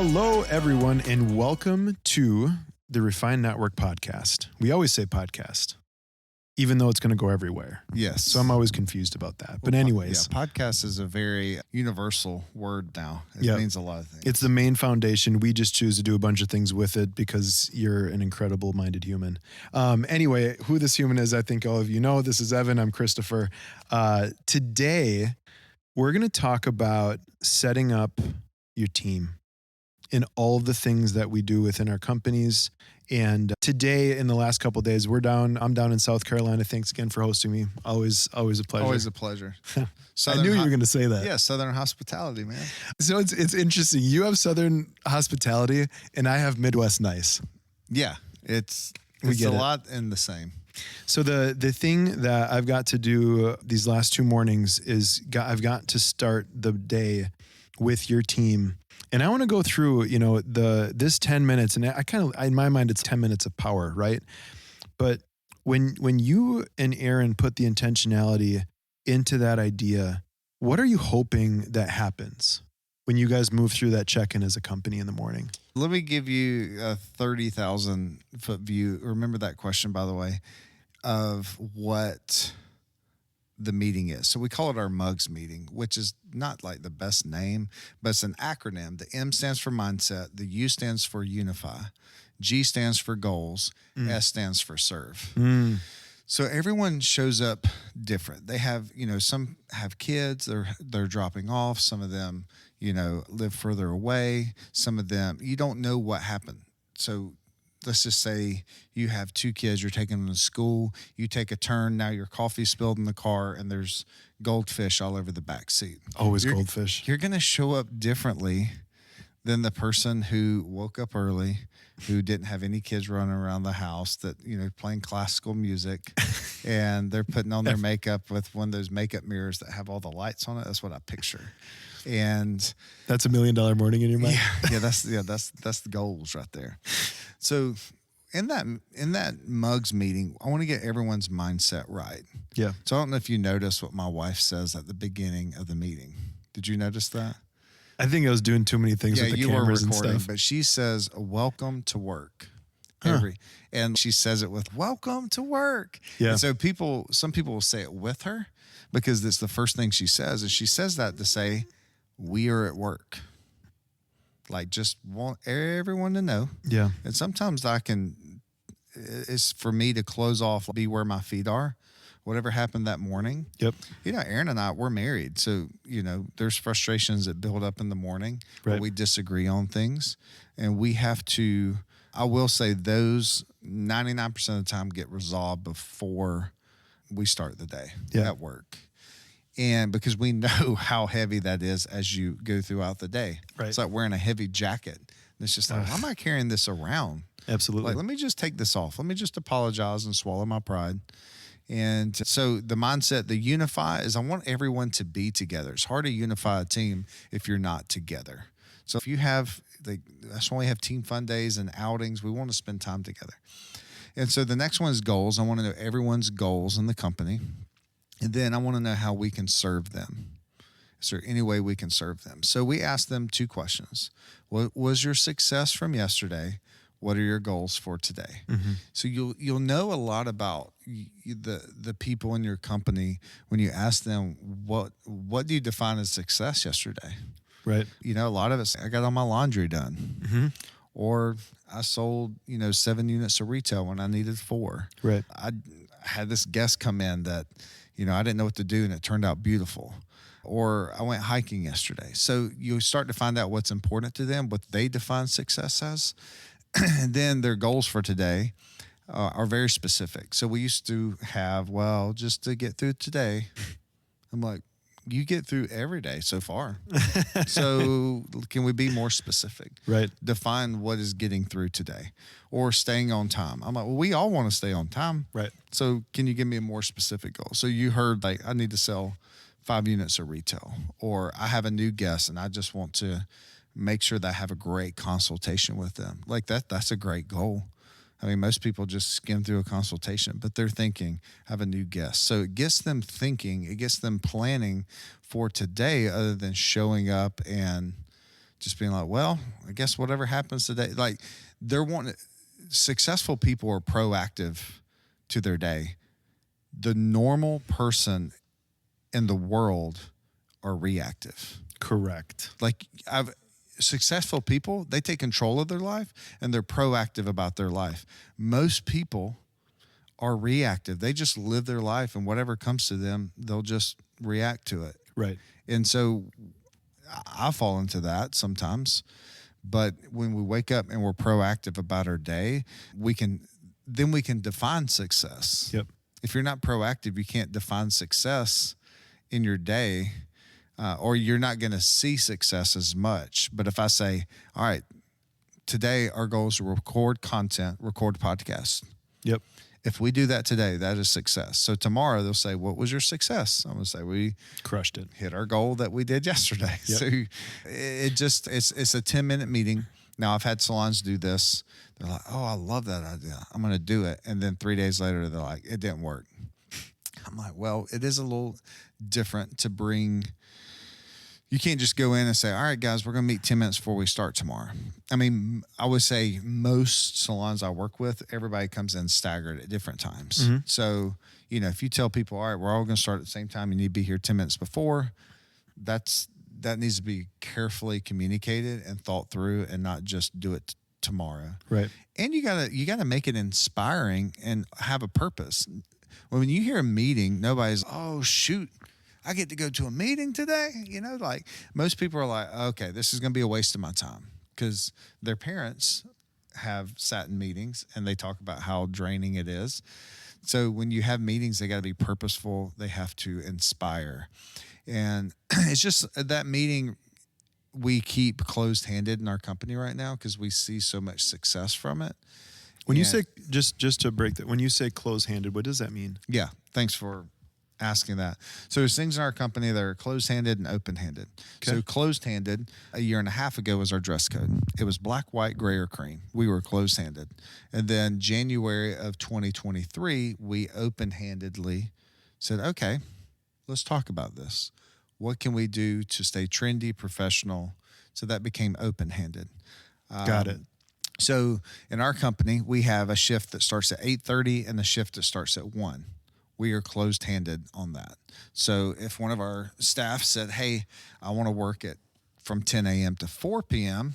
Hello, everyone, and welcome to the Refine Network podcast. We always say podcast, even though it's going to go everywhere. Yes. So I'm always confused about that. But anyways. Podcast is a very universal word now. It means a lot of things. It's the main foundation. We just choose to do a bunch of things with it because you're an incredible-minded human. Anyway, who this human is, I think all of you know. This is Evan. I'm Christopher. Today, we're going to talk about setting up your team in all of the things that we do within our companies. And today, in the last couple of days, I'm down in South Carolina. Thanks again for hosting me. Always a pleasure. Always a pleasure. I knew you were going to say that. Yeah, Southern hospitality, man. So it's interesting. You have Southern hospitality, and I have Midwest nice. Yeah, it's a lot in the same. So the thing that I've got to do these last 2 mornings is I've got to start the day with your team. And I want to go through, this 10 minutes, and in my mind, it's 10 minutes of power, right? But when you and Aaron put the intentionality into that idea, what are you hoping that happens when you guys move through that check-in as a company in the morning? Let me give you a 30,000 foot view. Remember that question, by the way, of what the meeting is. So we call it our MUGS meeting, which is not like the best name, but it's an acronym. The M stands for mindset, the U stands for unify, G stands for goals, S stands for serve. So everyone shows up different. They have, some have kids, they're dropping off. Some of them, live further away. Some of them, you don't know what happened. So let's just say you have 2 kids, you're taking them to school, you take a turn, now your coffee spilled in the car, and there's goldfish all over the back seat. Always goldfish. You're going to show up differently than the person who woke up early, who didn't have any kids running around the house, that, playing classical music, and they're putting on their makeup with one of those makeup mirrors that have all the lights on it. That's what I picture. And that's $1 million morning in your mind. That's the goals right there. So in that MUGS meeting, I want to get everyone's mindset right. Yeah. So I don't know if you noticed what my wife says at the beginning of the meeting. Did you notice that? I think I was doing too many things with the cameras and stuff. But she says, "Welcome to work." And she says it with "Welcome to work." Yeah. And so some people will say it with her because it's the first thing she says, and she says that to say, "We are at work." Like, just want everyone to know. Yeah. And sometimes it's for me to close off, be where my feet are, whatever happened that morning. Yep. Aaron and I, we're married. So, there's frustrations that build up in the morning where we disagree on things. And we have to, I will say, those 99% of the time get resolved before we start the day at work. And because we know how heavy that is as you go throughout the day. Right. It's like wearing a heavy jacket. And it's just like, why am I carrying this around? Absolutely. Like, let me just take this off. Let me just apologize and swallow my pride. And so the mindset, the unify, is I want everyone to be together. It's hard to unify a team if you're not together. So if you have, that's why we have team fun days and outings. We want to spend time together. And so the next one is goals. I want to know everyone's goals in the company. And then I want to know how we can serve them. Is there any way we can serve them? So we asked them 2 questions. What was your success from yesterday? What are your goals for today? Mm-hmm. So you'll know a lot about the people in your company when you ask them, what do you define as success yesterday? Right. A lot of us, I got all my laundry done. Mm-hmm. Or I sold, 7 units of retail when I needed 4. Right. I had this guest come in that, I didn't know what to do, and it turned out beautiful. Or I went hiking yesterday. So you start to find out what's important to them, what they define success as. And then their goals for today are very specific. So we used to have, just to get through today. I'm like, you get through every day so far. So can we be more specific? Right. Define what is getting through today, or staying on time. I'm like, we all want to stay on time. Right. So can you give me a more specific goal? So you heard, like, I need to sell 5 units of retail, or I have a new guest and I just want to make sure that I have a great consultation with them. Like that's a great goal. I mean, most people just skim through a consultation, but they're thinking, have a new guest. So it gets them thinking, it gets them planning for today, other than showing up and just being like, well, I guess whatever happens today, like successful people are proactive to their day. The normal person in the world are reactive. Correct. Like successful people, they take control of their life and they're proactive about their life. Most people are reactive. They just live their life, and whatever comes to them, they'll just react to it. Right. And so I fall into that sometimes. But when we wake up and we're proactive about our day, we can define success. Yep. If you're not proactive, you can't define success in your day, or you're not going to see success as much. But if I say, all right, today our goal is to record content, record podcasts. Yep. If we do that today, that is success. So tomorrow they'll say, what was your success? I'm going to say, we crushed it. Hit our goal that we did yesterday. Yep. So it's a 10-minute meeting. Now I've had salons do this. They're like, oh, I love that idea. I'm going to do it. And then 3 days later, they're like, it didn't work. I'm like, well, it is a little different to bring. You can't just go in and say, all right, guys, we're going to meet 10 minutes before we start tomorrow. I mean, I would say most salons I work with, everybody comes in staggered at different times. Mm-hmm. So, if you tell people, all right, we're all going to start at the same time, you need to be here 10 minutes before, that needs to be carefully communicated and thought through, and not just do it tomorrow. Right. And you gotta make it inspiring and have a purpose. When you hear a meeting, nobody's, oh, shoot, I get to go to a meeting today. Like most people are like, okay, this is going to be a waste of my time, because their parents have sat in meetings and they talk about how draining it is. So when you have meetings, they got to be purposeful. They have to inspire. And it's just that meeting we keep closed-handed in our company right now because we see so much success from it. When you say, just to break that, when you say closed-handed, what does that mean? Yeah, thanks for asking that. So there's things in our company that are closed-handed and open-handed. Okay. So closed-handed, a year and a half ago, was our dress code. It was black, white, gray, or cream. We were closed-handed. And then January of 2023, we open-handedly said, okay, let's talk about this. What can we do to stay trendy, professional? So that became open-handed. Got it. So in our company, we have a shift that starts at 8:30 and a shift that starts at 1. We are closed-handed on that. So if one of our staff said, hey, I want to work from 10 a.m. to 4 p.m.,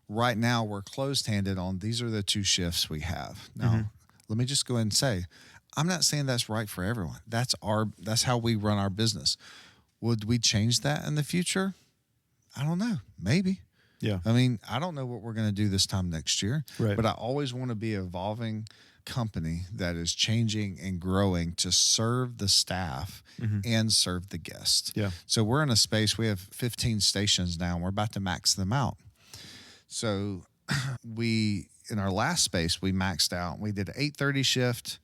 right now we're closed-handed on these are the two shifts we have. Now, let me just go ahead and say, I'm not saying that's right for everyone. That's how we run our business. Would we change that in the future? I don't know. Maybe. Yeah. I mean, I don't know what we're going to do this time next year. Right. But I always want to be an evolving company that is changing and growing to serve the staff and serve the guest. Yeah. So we're in a space, we have 15 stations now, and we're about to max them out. So in our last space, we maxed out. We did an 8:30 shift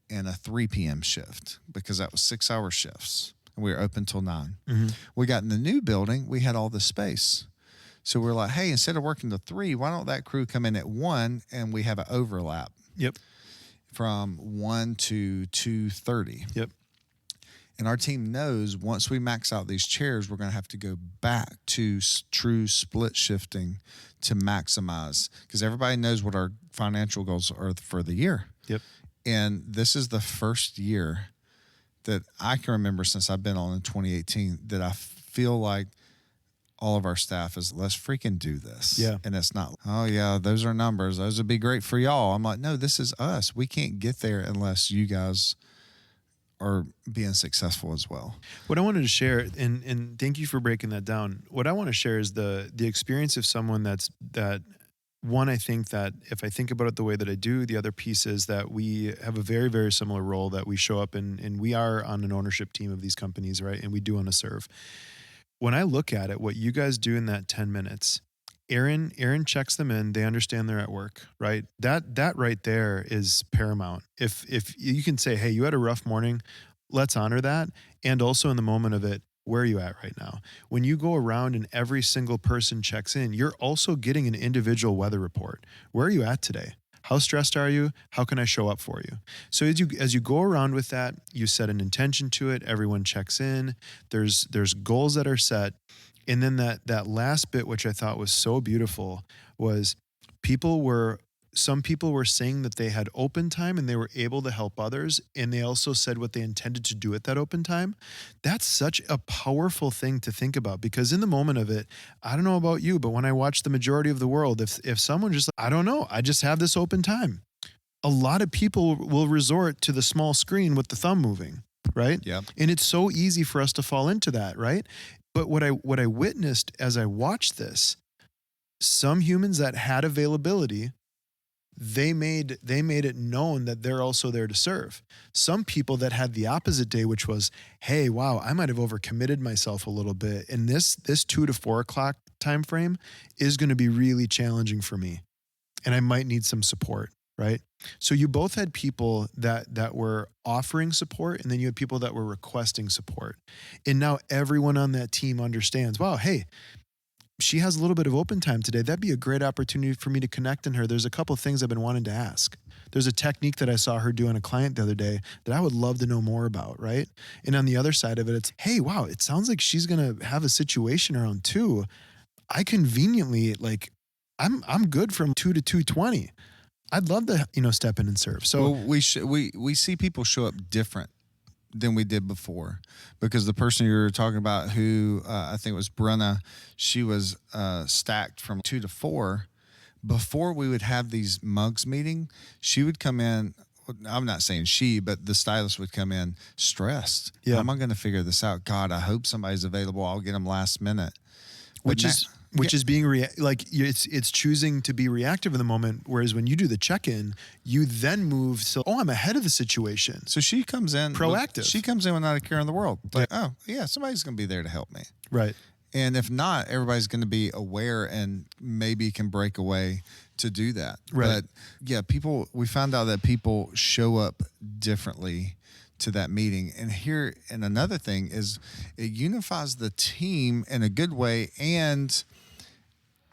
and a 3 p.m. shift because that was 6-hour shifts. And we were open till 9. We got in the new building, we had all the space. So we're like, hey, instead of working to 3, why don't that crew come in at 1 and we have an overlap? Yep. From 1 to 2:30. Yep. And our team knows once we max out these chairs, we're going to have to go back to true split shifting to maximize, because everybody knows what our financial goals are for the year. Yep. And this is the first year that I can remember since I've been on in 2018 that I feel like all of our staff is, let's freaking do this. Yeah. And it's not, oh yeah, those are numbers. Those would be great for y'all. I'm like, no, this is us. We can't get there unless you guys are being successful as well. What I wanted to share, and thank you for breaking that down. What I want to share is the experience of someone that one, I think that if I think about it the way that I do, the other piece is that we have a very, very similar role that we show up in, and we are on an ownership team of these companies, right? And we do want to serve. When I look at it, what you guys do in that 10 minutes, Aaron checks them in. They understand they're at work, right? That right there is paramount. If you can say, hey, you had a rough morning, let's honor that. And also in the moment of it, where are you at right now? When you go around and every single person checks in, you're also getting an individual weather report. Where are you at today? How stressed are you? How can I show up for you? So as you go around with that, you set an intention to it. Everyone checks in. There's goals that are set. And then that last bit, which I thought was so beautiful, was some people were saying that they had open time and they were able to help others. And they also said what they intended to do at that open time. That's such a powerful thing to think about, because in the moment of it, I don't know about you, but when I watch the majority of the world, if someone just, I don't know, I just have this open time, a lot of people will resort to the small screen with the thumb moving, right? Yeah. And it's so easy for us to fall into that, right? But what I witnessed as I watched this, some humans that had availability, they made it known that they're also there to serve. Some people that had the opposite day, which was, hey, wow, I might have overcommitted myself a little bit, and this 2 to 4 o'clock time frame is going to be really challenging for me, and I might need some support, right? So you both had people that were offering support, and then you had people that were requesting support, and now everyone on that team understands, wow, hey, she has a little bit of open time today. That'd be a great opportunity for me to connect in her. There's a couple of things I've been wanting to ask. There's a technique that I saw her do on a client the other day that I would love to know more about, right? And on the other side of it, it's, hey, wow, it sounds like she's going to have a situation around 2. I conveniently, like, I'm good from 2 to 2:20. I'd love to, step in and serve. So we see people show up different than we did before, because the person you were talking about, who I think it was Brenna, she was stacked from 2 to 4. Before we would have these mugs meeting, she would come in. I'm not saying she, but the stylist would come in stressed. Yeah. How am I going to figure this out? God, I hope somebody's available. I'll get them last minute. Which is being it's choosing to be reactive in the moment. Whereas when you do the check-in, you then move. So, I'm ahead of the situation. So she comes in proactive. She comes in without a care in the world. Like, oh yeah, somebody's going to be there to help me. Right. And if not, everybody's going to be aware and maybe can break away to do that. Right. But yeah, we found out that people show up differently to that meeting. And another thing is, it unifies the team in a good way and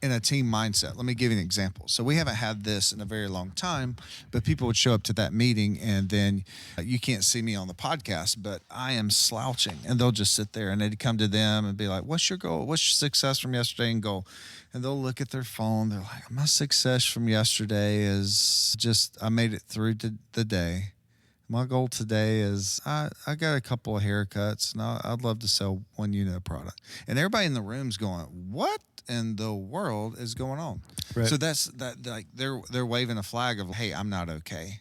in a team mindset. Let me give you an example. So we haven't had this in a very long time, but people would show up to that meeting, and then you can't see me on the podcast, but I am slouching, and they'll just sit there, and they'd come to them and be like, what's your goal? What's your success from yesterday and goal? And they'll look at their phone. They're like, my success from yesterday is just, I made it through the day. My goal today is I got a couple of haircuts, and I'd love to sell one unit of product. And everybody in the room's going, what in the world is going on? Right. So that's that, like they're waving a flag of, hey, I'm not okay.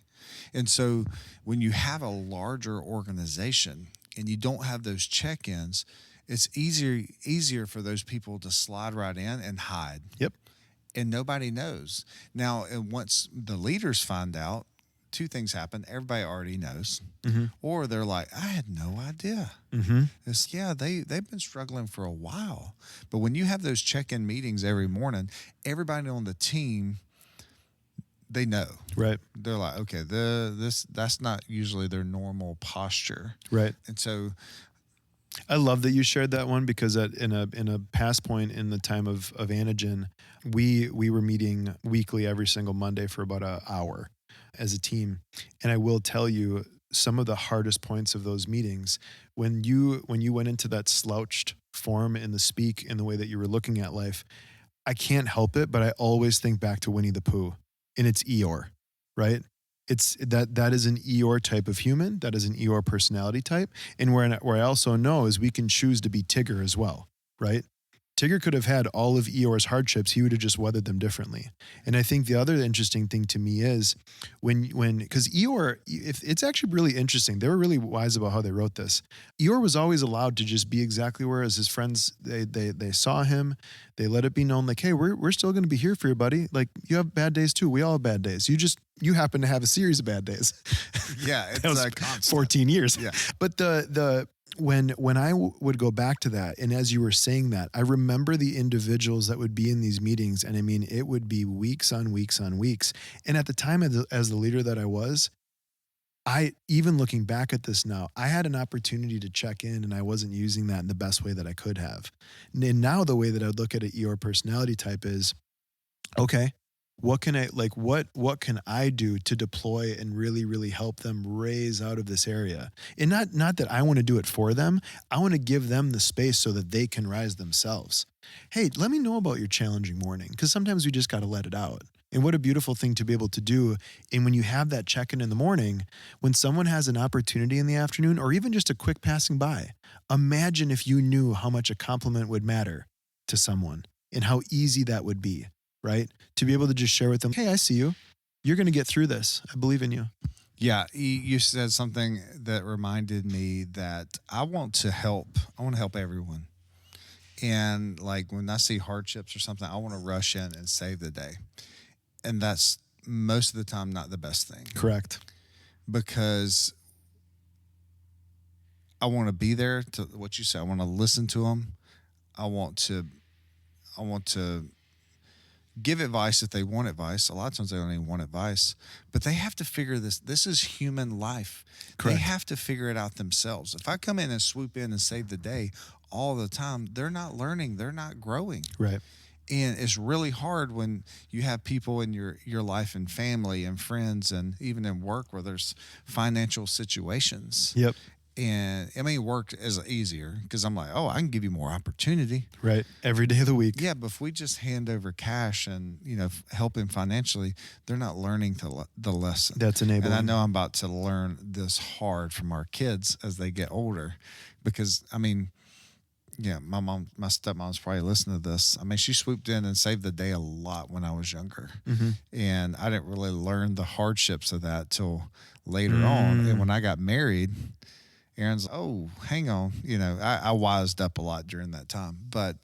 And so when you have a larger organization and you don't have those check-ins, it's easier for those people to slide right in and hide. Yep. And nobody knows. Now, and once the leaders find out, 2 things happen. Everybody already knows, or they're like, I had no idea. It's, they've been struggling for a while. But when you have those check-in meetings every morning, everybody on the team, they know. Right. They're like, okay, that's not usually their normal posture. Right. And so I love that you shared that one, because in a past point in the time of Anagen, we were meeting weekly every single Monday for about an hour as a team. And I will tell you, some of the hardest points of those meetings, when you went into that slouched form in the speak, in the way that you were looking at life, I can't help it, but I always think back to Winnie the Pooh, and it's Eeyore, right? It's that is an Eeyore type of human. That is an Eeyore personality type. And where I also know is we can choose to be Tigger as well, right? Tigger could have had all of Eeyore's hardships. He would have just weathered them differently. And I think the other interesting thing to me is because Eeyore, it's actually really interesting. They were really wise about how they wrote this. Eeyore was always allowed to just be exactly where, as his friends, they saw him. They let it be known, like, hey, we're still going to be here for you, buddy. Like, you have bad days too. We all have bad days. You happen to have a series of bad days. Yeah, it's that was like 14 years. Yeah. But when I would go back to that, and as you were saying that, I remember the individuals that would be in these meetings, and I mean, it would be weeks on weeks on weeks. And at the time, as the leader that I was, even looking back at this now, I had an opportunity to check in, and I wasn't using that in the best way that I could have. And now the way that I would look at an Eeyore personality type is, okay, What can what can I do to deploy and really, really help them raise out of this area? And not that I want to do it for them. I want to give them the space so that they can rise themselves. Hey, let me know about your challenging morning, because sometimes we just got to let it out. And what a beautiful thing to be able to do. And when you have that check-in in the morning, when someone has an opportunity in the afternoon, or even just a quick passing by, imagine if you knew how much a compliment would matter to someone and how easy that would be, right? To be able to just share with them, hey, I see you. You're going to get through this. I believe in you. Yeah, you said something that reminded me that I want to help. I want to help everyone. And like when I see hardships or something, I want to rush in and save the day. And that's most of the time not the best thing. Correct. Because I want to be there to what you say. I want to listen to them. I want to give advice if they want advice. A lot of times they don't even want advice, but they have to figure this. This is human life. Correct. They have to figure it out themselves. If I come in and swoop in and save the day all the time, they're not learning. They're not growing. Right. And it's really hard when you have people in your life and family and friends and even in work where there's financial situations. Yep. And I mean, work is easier because I'm like, oh, I can give you more opportunity. Right. Every day of the week. Yeah, but if we just hand over cash and, help them financially, they're not learning the lesson. That's enabling. And I know I'm about to learn this hard from our kids as they get older because, I mean, yeah, my stepmom's probably listening to this. I mean, she swooped in and saved the day a lot when I was younger. Mm-hmm. And I didn't really learn the hardships of that till later on. And when I got married, Aaron's, oh, hang on. I wised up a lot during that time. But,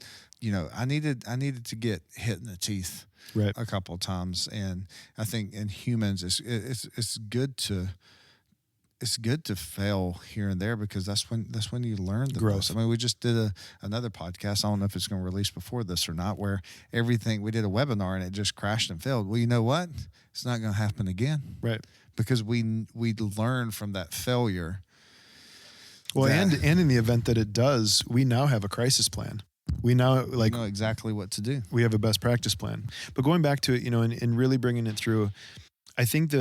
I needed to get hit in the teeth right. a couple of times. And I think in humans, it's good to fail here and there because that's when you learn the growth. most. I mean, we just did another podcast. I don't know if it's going to release before this or not, where we did a webinar and it just crashed and failed. Well, you know what? It's not going to happen again. Right. Because we learn from that failure. Well, and in the event that it does, we now have a crisis plan. We now know exactly what to do. We have a best practice plan. But going back to it, and really bringing it through, I think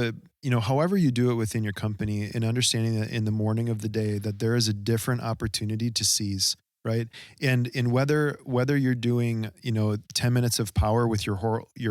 however you do it within your company and understanding that in the morning of the day that there is a different opportunity to seize, right? And whether you're doing, 10 minutes of power with your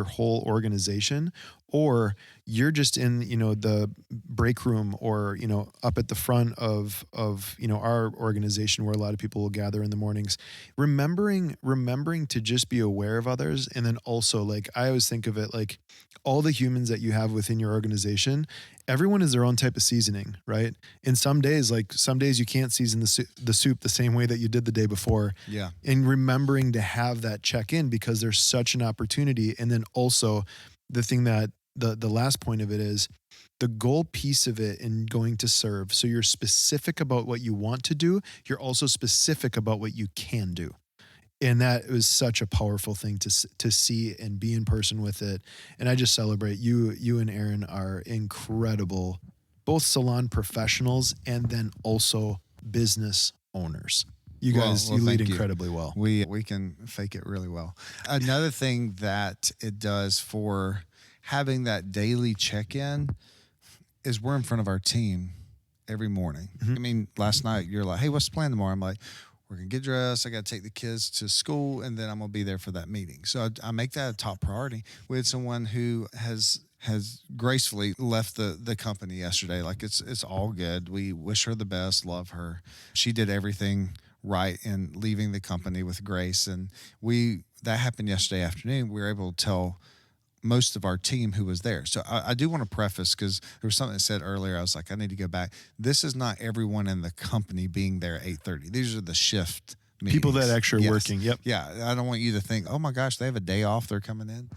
whole organization, or you're just in, the break room or, up at the front of our organization where a lot of people will gather in the mornings, remembering to just be aware of others. And then also, like, I always think of it like all the humans that you have within your organization, everyone is their own type of seasoning, right? And some days you can't season the soup the same way that you did the day before. Yeah. And remembering to have that check in because there's such an opportunity. And then also the thing that the last point of it is the goal piece of it in going to serve. So you're specific about what you want to do. You're also specific about what you can do. And that was such a powerful thing to see and be in person with it. And I just celebrate you and Aaron are incredible, both salon professionals and then also business owners. You guys, you lead incredibly well. We can fake it really well. Another thing that it does for having that daily check-in is we're in front of our team every morning. Mm-hmm. I mean, last night you're like, hey, what's the plan tomorrow? I'm like, we're going to get dressed. I got to take the kids to school, and then I'm going to be there for that meeting. So I make that a top priority. We had someone who has gracefully left the company yesterday. Like, it's all good. We wish her the best, love her. She did everything right in leaving the company with grace. And that happened yesterday afternoon. We were able to tell most of our team who was there. So I do want to preface, because there was something that said earlier, I was like, I need to go back. This is not everyone in the company being there at 8:30. These are the shift meetings. People that actually are working. Yep. Yeah. I don't want you to think, oh my gosh, they have a day off, they're coming in.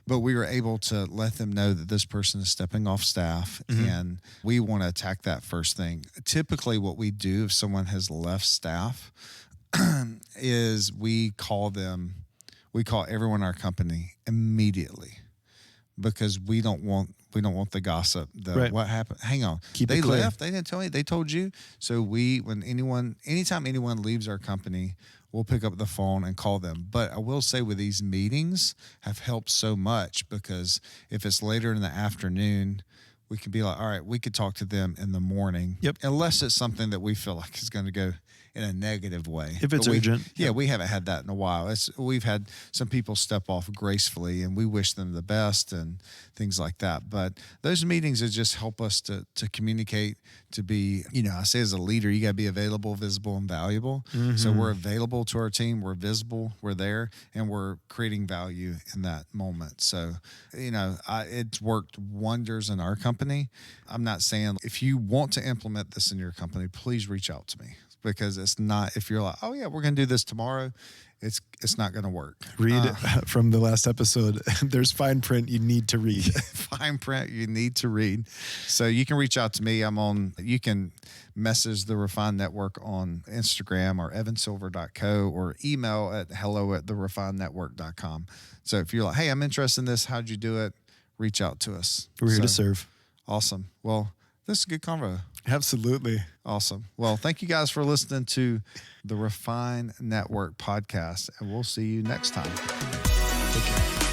But we were able to let them know that this person is stepping off staff, mm-hmm. and we want to attack that first thing. Typically what we do if someone has left staff is we call everyone in our company immediately, because we don't want We don't want the gossip. What happened? Hang on. Keep they it clear. left. They didn't tell me. They told you. So anytime anyone leaves our company, we'll pick up the phone and call them. But I will say with these meetings have helped so much, because if it's later in the afternoon, we can be like, all right, we could talk to them in the morning. Yep. Unless it's something that we feel like is going to go in a negative way. If it's urgent. Yeah, we haven't had that in a while. We've had some people step off gracefully, and we wish them the best and things like that. But those meetings just help us to communicate, to be, I say as a leader, you got to be available, visible, and valuable. Mm-hmm. So we're available to our team, we're visible, we're there, and we're creating value in that moment. So, it's worked wonders in our company. I'm not saying if you want to implement this in your company, please reach out to me. Because it's not, if you're like, oh yeah, we're going to do this tomorrow, it's not going to work. Read from the last episode. There's fine print you need to read. Fine print you need to read. So you can reach out to me. You can message the Refine Network on Instagram or evansilver.co, or email at hello@therefinenetwork.com. So if you're like, hey, I'm interested in this, how'd you do it? Reach out to us. We're here to serve. Awesome. Well, this is a good convo. Absolutely. Awesome. Well, thank you guys for listening to the Refine Network podcast, and we'll see you next time. Take care.